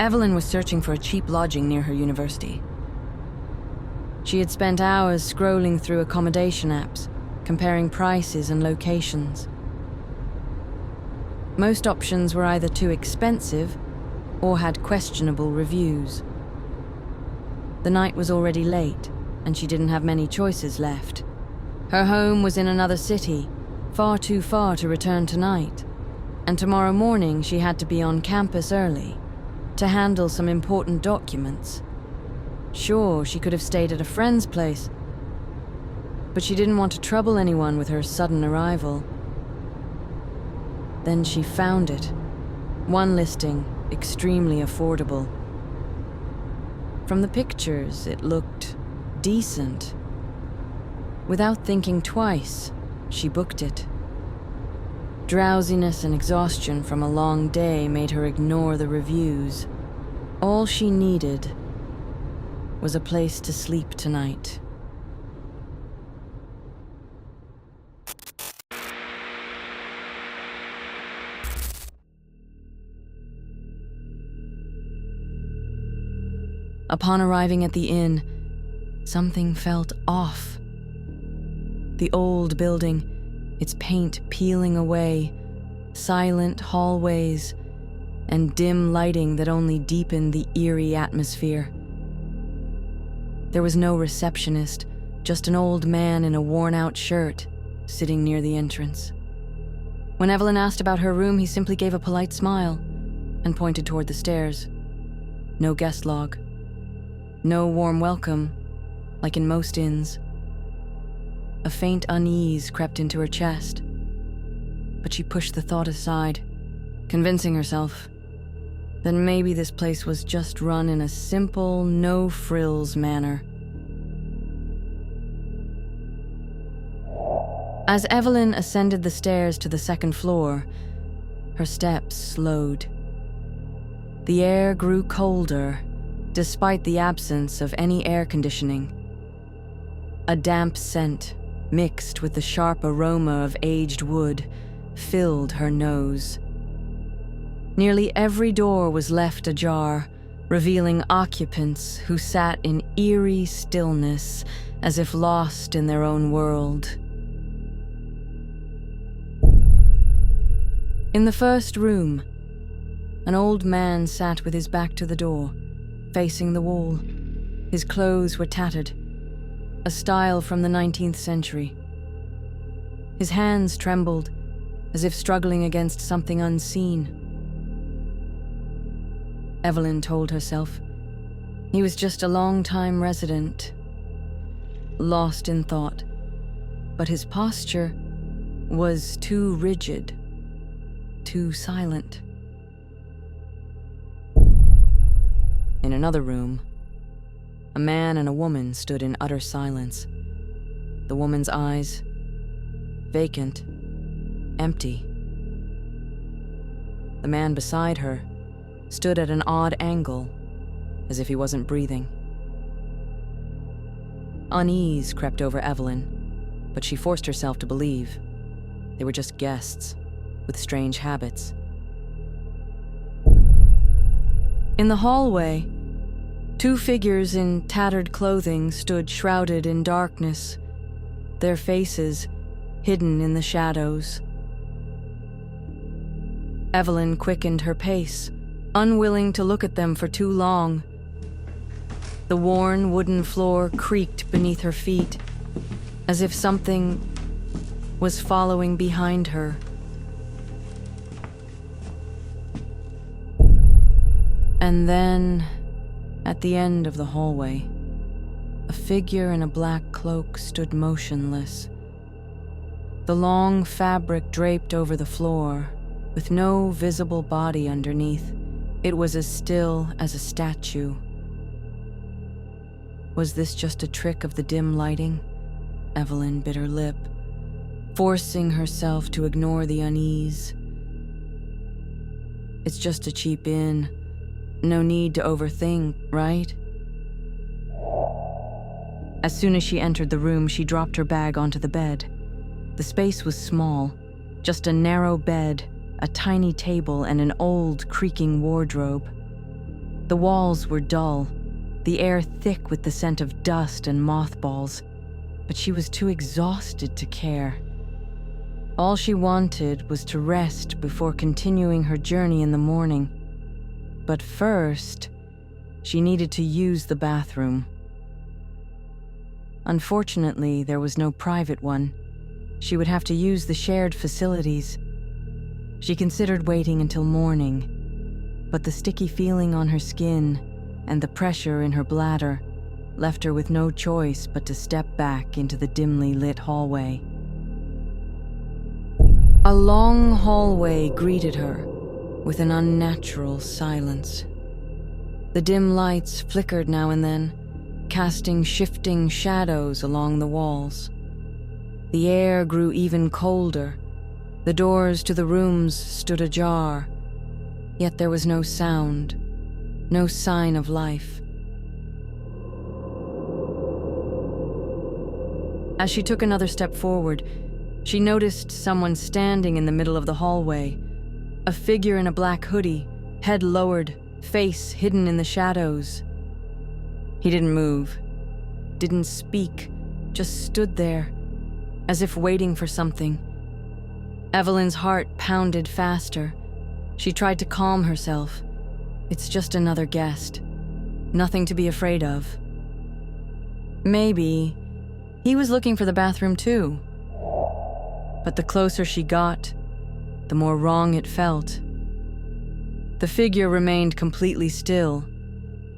Evelyn was searching for a cheap lodging near her university. She had spent hours scrolling through accommodation apps, comparing prices and locations. Most options were either too expensive or had questionable reviews. The night was already late, and she didn't have many choices left. Her home was in another city, far too far to return tonight, and tomorrow morning she had to be on campus early to handle some important documents. Sure, she could have stayed at a friend's place, but she didn't want to trouble anyone with her sudden arrival. Then she found it. One listing, extremely affordable. From the pictures, it looked decent. Without thinking twice, she booked it. Drowsiness and exhaustion from a long day made her ignore the reviews. All she needed was a place to sleep tonight. Upon arriving at the inn, something felt off. The old building, its paint peeling away, silent hallways, and dim lighting that only deepened the eerie atmosphere. There was no receptionist, just an old man in a worn-out shirt, sitting near the entrance. When Evelyn asked about her room, he simply gave a polite smile and pointed toward the stairs. No guest log. No warm welcome, like in most inns. A faint unease crept into her chest, but she pushed the thought aside, convincing herself that maybe this place was just run in a simple, no-frills manner. As Evelyn ascended the stairs to the second floor, her steps slowed. The air grew colder, despite the absence of any air conditioning. A damp scent, mixed with the sharp aroma of aged wood, filled her nose. Nearly every door was left ajar, revealing occupants who sat in eerie stillness, as if lost in their own world. In the first room, an old man sat with his back to the door, facing the wall. His clothes were tattered, a style from the 19th century. His hands trembled, as if struggling against something unseen. Evelyn told herself he was just a long-time resident, lost in thought, but his posture was too rigid, too silent. In another room, a man and a woman stood in utter silence. The woman's eyes, vacant, empty. The man beside her stood at an odd angle, as if he wasn't breathing. Unease crept over Evelyn, but she forced herself to believe they were just guests with strange habits. In the hallway, two figures in tattered clothing stood shrouded in darkness, their faces hidden in the shadows. Evelyn quickened her pace, unwilling to look at them for too long. The worn wooden floor creaked beneath her feet, as if something was following behind her. And then, at the end of the hallway, a figure in a black cloak stood motionless. The long fabric draped over the floor, with no visible body underneath. It was as still as a statue. Was this just a trick of the dim lighting? Evelyn bit her lip, forcing herself to ignore the unease. It's just a cheap inn. No need to overthink, right? As soon as she entered the room, she dropped her bag onto the bed. The space was small, just a narrow bed, a tiny table, and an old, creaking wardrobe. The walls were dull, the air thick with the scent of dust and mothballs, but she was too exhausted to care. All she wanted was to rest before continuing her journey in the morning. But first, she needed to use the bathroom. Unfortunately, there was no private one. She would have to use the shared facilities. She considered waiting until morning, but the sticky feeling on her skin and the pressure in her bladder left her with no choice but to step back into the dimly lit hallway. A long hallway greeted her with an unnatural silence. The dim lights flickered now and then, casting shifting shadows along the walls. The air grew even colder. The doors to the rooms stood ajar, yet there was no sound, no sign of life. As she took another step forward, she noticed someone standing in the middle of the hallway, a figure in a black hoodie, head lowered, face hidden in the shadows. He didn't move, didn't speak, just stood there, as if waiting for something. Evelyn's heart pounded faster. She tried to calm herself. It's just another guest. Nothing to be afraid of. Maybe he was looking for the bathroom too. But the closer she got, the more wrong it felt. The figure remained completely still.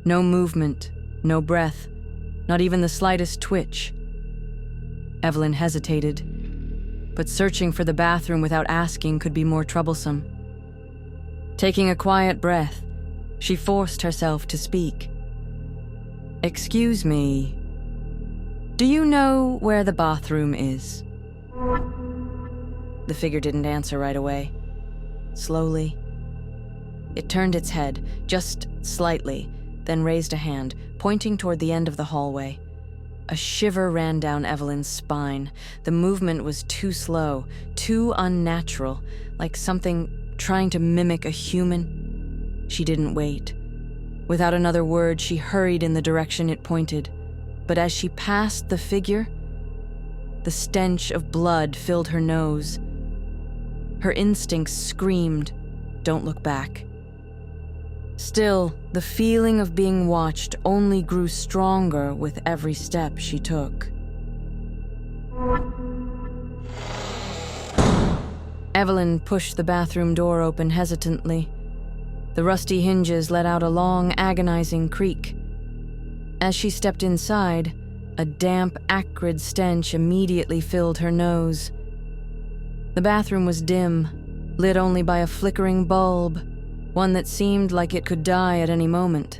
No movement, no breath, not even the slightest twitch. Evelyn hesitated, but searching for the bathroom without asking could be more troublesome. Taking a quiet breath, she forced herself to speak. "Excuse me, do you know where the bathroom is?" The figure didn't answer right away. Slowly, it turned its head, just slightly, then raised a hand, pointing toward the end of the hallway. A shiver ran down Evelyn's spine. The movement was too slow, too unnatural, like something trying to mimic a human. She didn't wait. Without another word, she hurried in the direction it pointed. But as she passed the figure, the stench of blood filled her nose. Her instincts screamed, "Don't look back." Still, the feeling of being watched only grew stronger with every step she took. Evelyn pushed the bathroom door open hesitantly. The rusty hinges let out a long, agonizing creak. As she stepped inside, a damp, acrid stench immediately filled her nose. The bathroom was dim, lit only by a flickering bulb, one that seemed like it could die at any moment.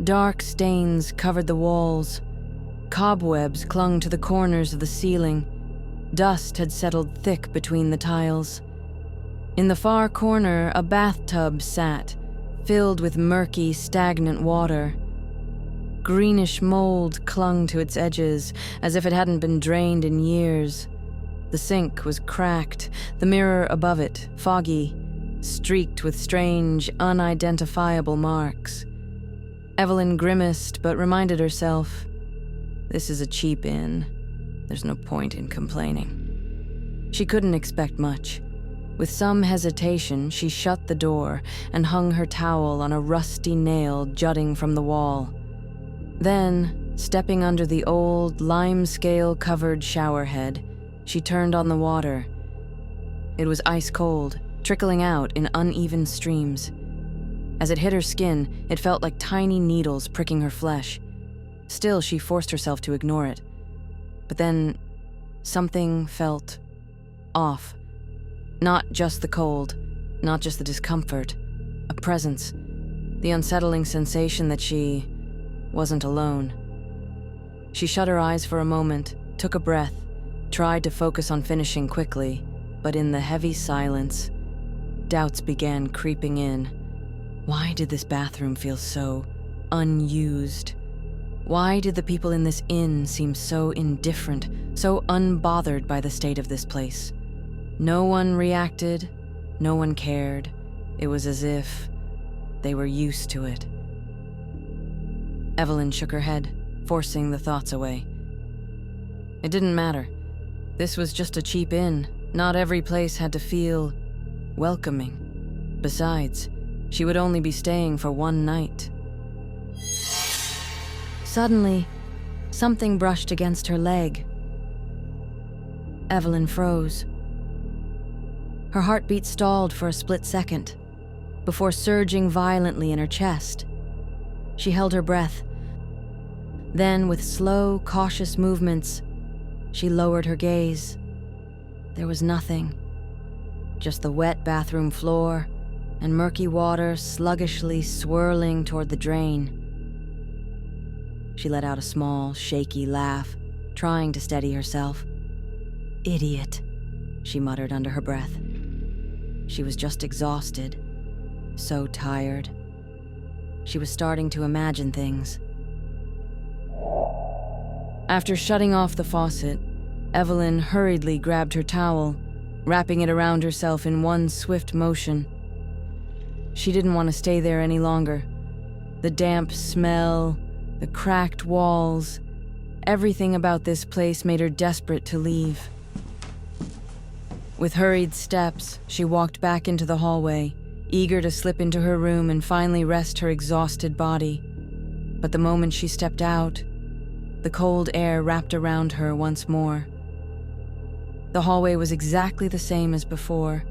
Dark stains covered the walls. Cobwebs clung to the corners of the ceiling. Dust had settled thick between the tiles. In the far corner, a bathtub sat, filled with murky, stagnant water. Greenish mold clung to its edges, as if it hadn't been drained in years. The sink was cracked, the mirror above it, foggy, streaked with strange, unidentifiable marks. Evelyn grimaced but reminded herself, this is a cheap inn. There's no point in complaining. She couldn't expect much. With some hesitation, she shut the door and hung her towel on a rusty nail jutting from the wall. Then, stepping under the old, lime-scale-covered shower head, she turned on the water. It was ice cold, trickling out in uneven streams. As it hit her skin, it felt like tiny needles pricking her flesh. Still, she forced herself to ignore it. But then, something felt off. Not just the cold, not just the discomfort, a presence, the unsettling sensation that she wasn't alone. She shut her eyes for a moment, took a breath, tried to focus on finishing quickly, but in the heavy silence, doubts began creeping in. Why did this bathroom feel so unused? Why did the people in this inn seem so indifferent, so unbothered by the state of this place? No one reacted, no one cared. It was as if they were used to it. Evelyn shook her head, forcing the thoughts away. It didn't matter. This was just a cheap inn. Not every place had to feel welcoming. Besides, she would only be staying for one night. Suddenly, something brushed against her leg. Evelyn froze. Her heartbeat stalled for a split second, before surging violently in her chest. She held her breath. Then, with slow, cautious movements, she lowered her gaze. There was nothing. Just the wet bathroom floor and murky water sluggishly swirling toward the drain. She let out a small, shaky laugh, trying to steady herself. "Idiot," she muttered under her breath. She was just exhausted, so tired. She was starting to imagine things. After shutting off the faucet, Evelyn hurriedly grabbed her towel, wrapping it around herself in one swift motion. She didn't want to stay there any longer. The damp smell, the cracked walls, everything about this place made her desperate to leave. With hurried steps, she walked back into the hallway, eager to slip into her room and finally rest her exhausted body. But the moment she stepped out, the cold air wrapped around her once more. The hallway was exactly the same as before,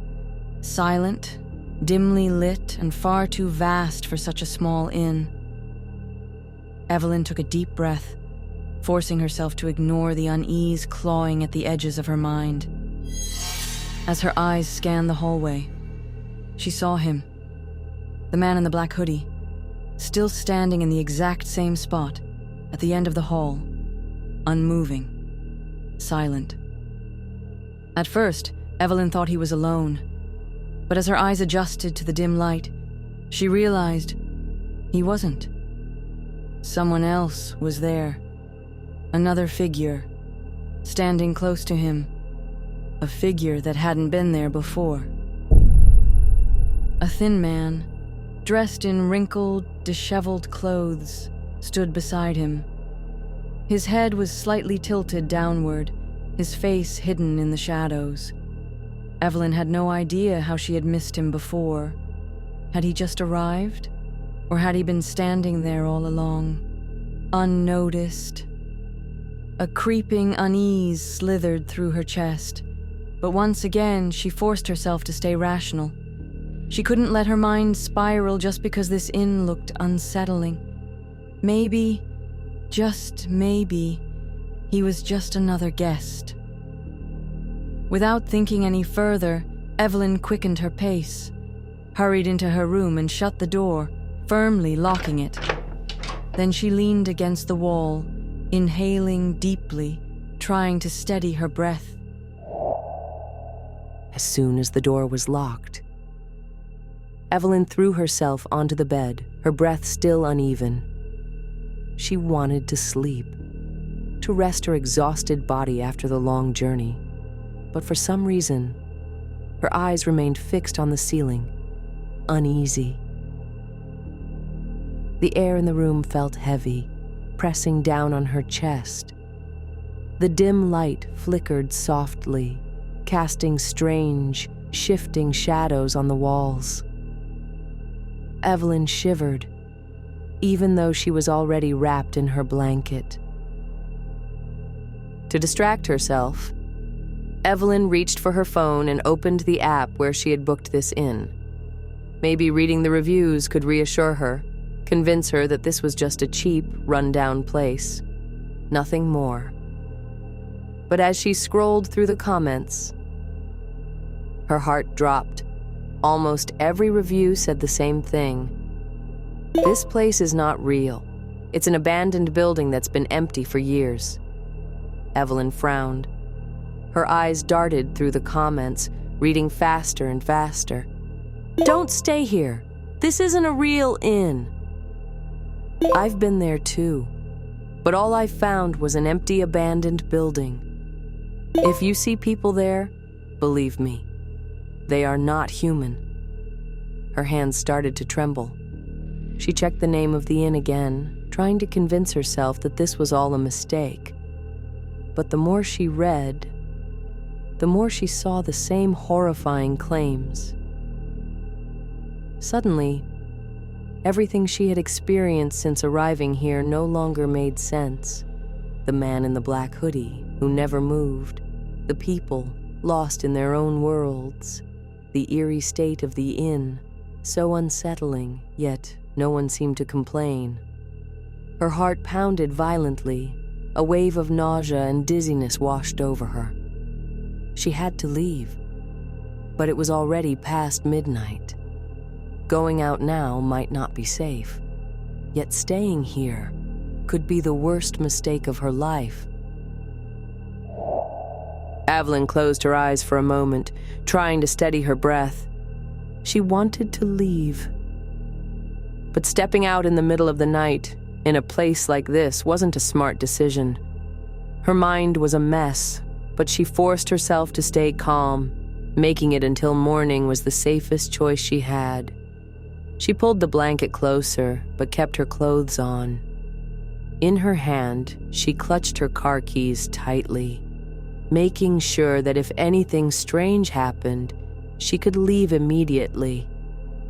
silent, dimly lit, and far too vast for such a small inn. Evelyn took a deep breath, forcing herself to ignore the unease clawing at the edges of her mind. As her eyes scanned the hallway, she saw him, the man in the black hoodie, still standing in the exact same spot, at the end of the hall, unmoving, silent. At first, Evelyn thought he was alone, but as her eyes adjusted to the dim light, she realized he wasn't. Someone else was there, another figure, standing close to him, a figure that hadn't been there before. A thin man, dressed in wrinkled, disheveled clothes, stood beside him. His head was slightly tilted downward, his face hidden in the shadows. Evelyn had no idea how she had missed him before. Had he just arrived? Or had he been standing there all along, unnoticed? A creeping unease slithered through her chest, but once again she forced herself to stay rational. She couldn't let her mind spiral just because this inn looked unsettling. Maybe, just maybe, he was just another guest. Without thinking any further, Evelyn quickened her pace, hurried into her room and shut the door, firmly locking it. Then she leaned against the wall, inhaling deeply, trying to steady her breath. As soon as the door was locked, Evelyn threw herself onto the bed, her breath still uneven. She wanted to sleep, to rest her exhausted body after the long journey. But for some reason, her eyes remained fixed on the ceiling, uneasy. The air in the room felt heavy, pressing down on her chest. The dim light flickered softly, casting strange, shifting shadows on the walls. Evelyn shivered, even though she was already wrapped in her blanket. To distract herself, Evelyn reached for her phone and opened the app where she had booked this inn. Maybe reading the reviews could reassure her, convince her that this was just a cheap, run-down place. Nothing more. But as she scrolled through the comments, her heart dropped. Almost every review said the same thing. This place is not real. It's an abandoned building that's been empty for years. Evelyn frowned. Her eyes darted through the comments, reading faster and faster. Don't stay here. This isn't a real inn. I've been there too, but all I found was an empty, abandoned building. If you see people there, believe me, they are not human. Her hands started to tremble. She checked the name of the inn again, trying to convince herself that this was all a mistake. But the more she read, the more she saw the same horrifying claims. Suddenly, everything she had experienced since arriving here no longer made sense. The man in the black hoodie, who never moved, the people lost in their own worlds, the eerie state of the inn, so unsettling, yet no one seemed to complain. Her heart pounded violently. A wave of nausea and dizziness washed over her. She had to leave, but it was already past midnight. Going out now might not be safe, yet staying here could be the worst mistake of her life. Evelyn closed her eyes for a moment, trying to steady her breath. She wanted to leave. But stepping out in the middle of the night, in a place like this, wasn't a smart decision. Her mind was a mess, but she forced herself to stay calm. Making it until morning was the safest choice she had. She pulled the blanket closer, but kept her clothes on. In her hand, she clutched her car keys tightly, making sure that if anything strange happened, she could leave immediately,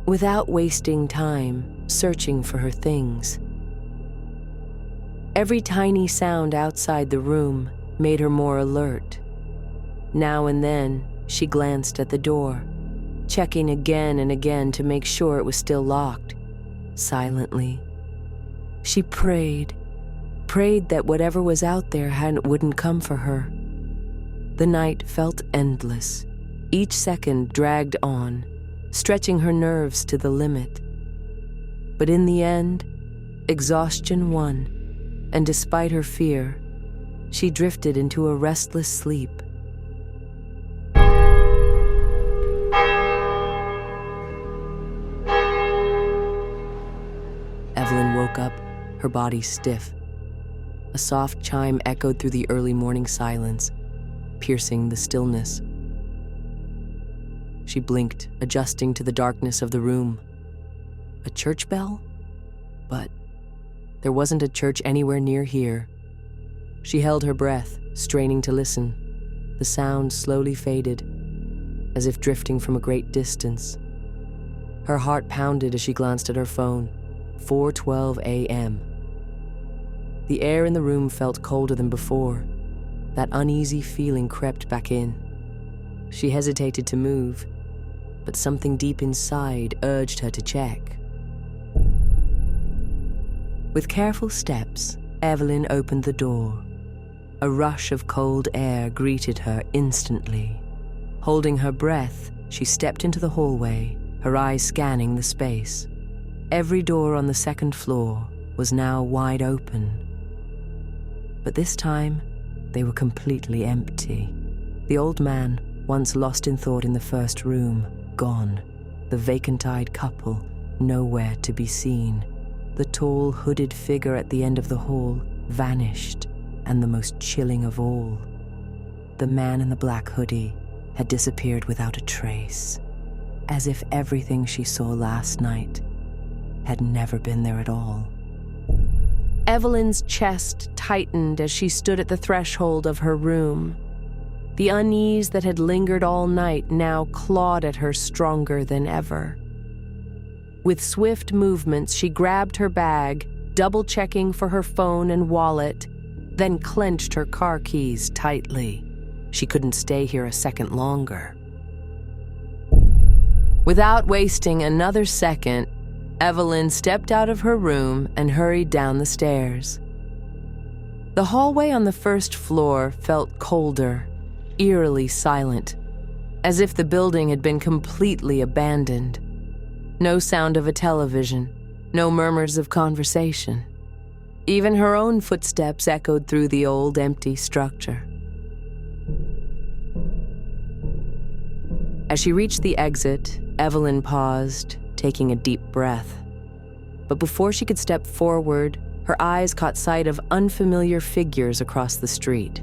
without wasting time searching for her things. Every tiny sound outside the room made her more alert. Now and then, she glanced at the door, checking again and again to make sure it was still locked. Silently, she prayed that whatever was out there wouldn't come for her. The night felt endless. Each second dragged on, stretching her nerves to the limit. But in the end, exhaustion won, and despite her fear, she drifted into a restless sleep. Evelyn woke up, her body stiff. A soft chime echoed through the early morning silence, piercing the stillness. She blinked, adjusting to the darkness of the room. A church bell? But there wasn't a church anywhere near here. She held her breath, straining to listen. The sound slowly faded, as if drifting from a great distance. Her heart pounded as she glanced at her phone. 4:12 a.m. The air in the room felt colder than before. That uneasy feeling crept back in. She hesitated to move, but something deep inside urged her to check. With careful steps, Evelyn opened the door. A rush of cold air greeted her instantly. Holding her breath, she stepped into the hallway, her eyes scanning the space. Every door on the second floor was now wide open. But this time, they were completely empty. The old man, once lost in thought in the first room, gone. The vacant-eyed couple, nowhere to be seen. The tall, hooded figure at the end of the hall vanished, and the most chilling of all, the man in the black hoodie had disappeared without a trace, as if everything she saw last night had never been there at all. Evelyn's chest tightened as she stood at the threshold of her room. The unease that had lingered all night now clawed at her stronger than ever. With swift movements, she grabbed her bag, double-checking for her phone and wallet, then clenched her car keys tightly. She couldn't stay here a second longer. Without wasting another second, Evelyn stepped out of her room and hurried down the stairs. The hallway on the first floor felt colder, eerily silent, as if the building had been completely abandoned. No sound of a television, no murmurs of conversation. Even her own footsteps echoed through the old, empty structure. As she reached the exit, Evelyn paused, taking a deep breath. But before she could step forward, her eyes caught sight of unfamiliar figures across the street.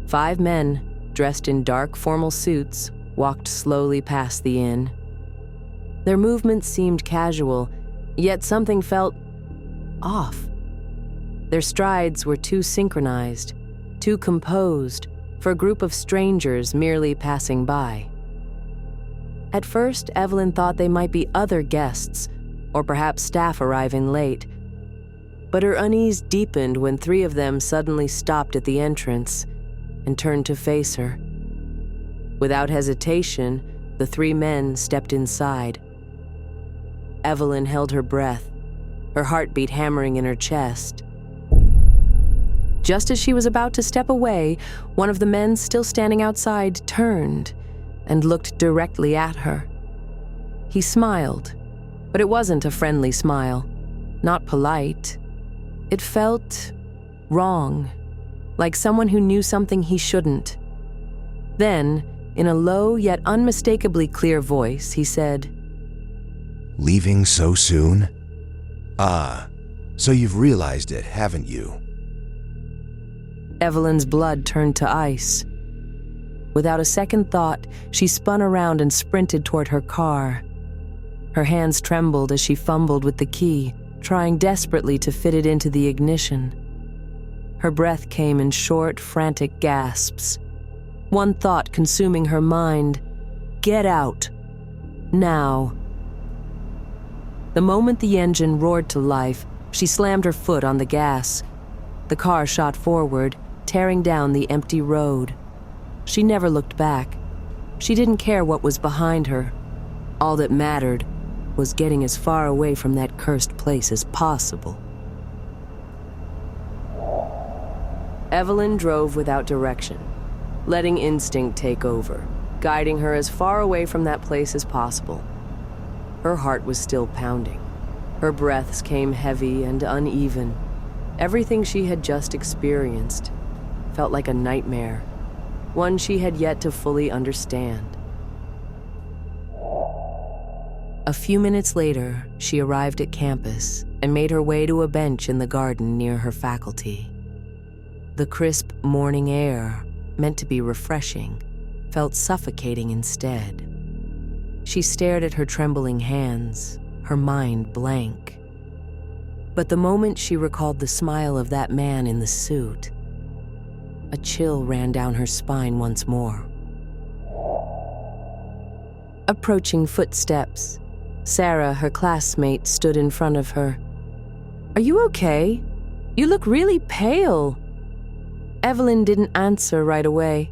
5 men, dressed in dark formal suits, walked slowly past the inn. Their movements seemed casual, Yet something felt off. Their strides were too synchronized, too composed for a group of strangers merely passing by. At first, Evelyn thought they might be other guests, or perhaps staff arriving late. But her unease deepened when 3 of them suddenly stopped at the entrance and turned to face her. Without hesitation, the 3 men stepped inside. Evelyn held her breath, her heartbeat hammering in her chest. Just as she was about to step away, one of the men still standing outside turned and looked directly at her. He smiled, but it wasn't a friendly smile, not polite. It felt wrong, like someone who knew something he shouldn't. Then, in a low yet unmistakably clear voice, he said, "Leaving so soon? Ah, so you've realized it, haven't you?" Evelyn's blood turned to ice. Without a second thought, she spun around and sprinted toward her car. Her hands trembled as she fumbled with the key, trying desperately to fit it into the ignition. Her breath came in short, frantic gasps. One thought consuming her mind: get out. Now. The moment the engine roared to life, she slammed her foot on the gas. The car shot forward, tearing down the empty road. She never looked back. She didn't care what was behind her. All that mattered was getting as far away from that cursed place as possible. Evelyn drove without direction, letting instinct take over, guiding her as far away from that place as possible. Her heart was still pounding. Her breaths came heavy and uneven. Everything she had just experienced felt like a nightmare, one she had yet to fully understand. A few minutes later, she arrived at campus and made her way to a bench in the garden near her faculty. The crisp morning air, meant to be refreshing, felt suffocating instead. She stared at her trembling hands, her mind blank. But the moment she recalled the smile of that man in the suit, a chill ran down her spine once more. Approaching footsteps, Sarah, her classmate, stood in front of her. "Are you okay? You look really pale." Evelyn didn't answer right away.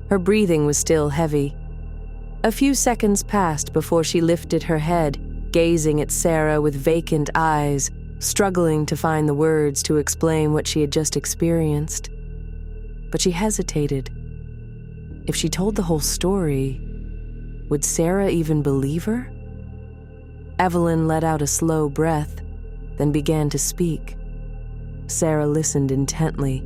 Her breathing was still heavy. A few seconds passed before she lifted her head, gazing at Sarah with vacant eyes, struggling to find the words to explain what she had just experienced. But she hesitated. If she told the whole story, would Sarah even believe her? Evelyn let out a slow breath, then began to speak. Sarah listened intently.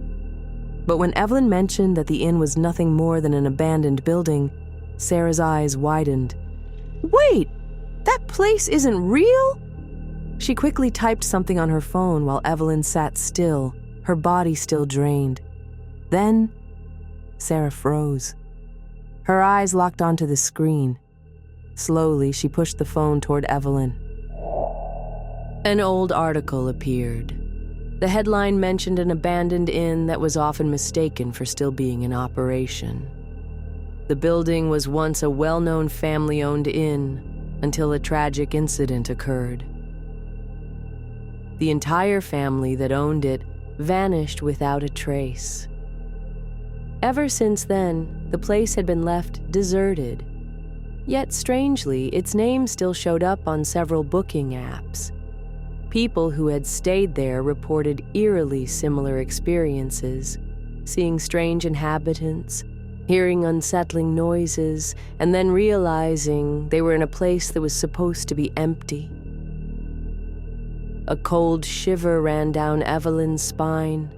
But when Evelyn mentioned that the inn was nothing more than an abandoned building, Sarah's eyes widened. "Wait! That place isn't real?" She quickly typed something on her phone while Evelyn sat still, her body still drained. Then, Sarah froze. Her eyes locked onto the screen. Slowly, she pushed the phone toward Evelyn. An old article appeared. The headline mentioned an abandoned inn that was often mistaken for still being in operation. The building was once a well-known family-owned inn until a tragic incident occurred. The entire family that owned it vanished without a trace. Ever since then, the place had been left deserted. Yet strangely, its name still showed up on several booking apps. People who had stayed there reported eerily similar experiences, seeing strange inhabitants, hearing unsettling noises, and then realizing they were in a place that was supposed to be empty. A cold shiver ran down Evelyn's spine.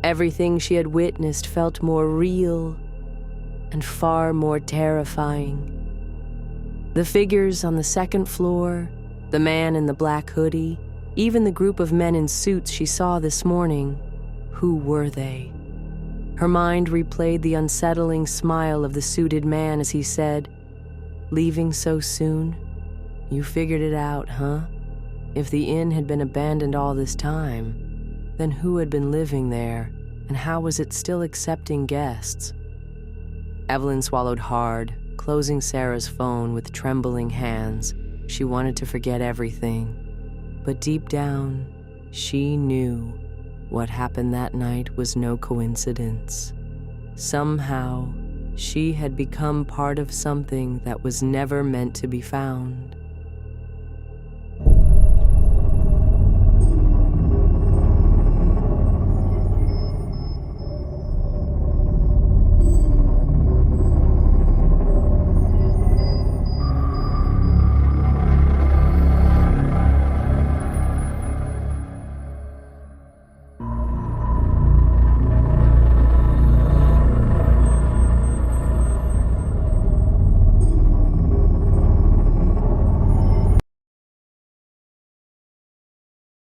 Everything she had witnessed felt more real and far more terrifying. The figures on the second floor, the man in the black hoodie, even the group of men in suits she saw this morning, who were they? Her mind replayed the unsettling smile of the suited man as he said, "Leaving so soon? You figured it out, huh?" If the inn had been abandoned all this time, then who had been living there, and how was it still accepting guests? Evelyn swallowed hard, closing Sarah's phone with trembling hands. She wanted to forget everything. But deep down, she knew what happened that night was no coincidence. Somehow, she had become part of something that was never meant to be found.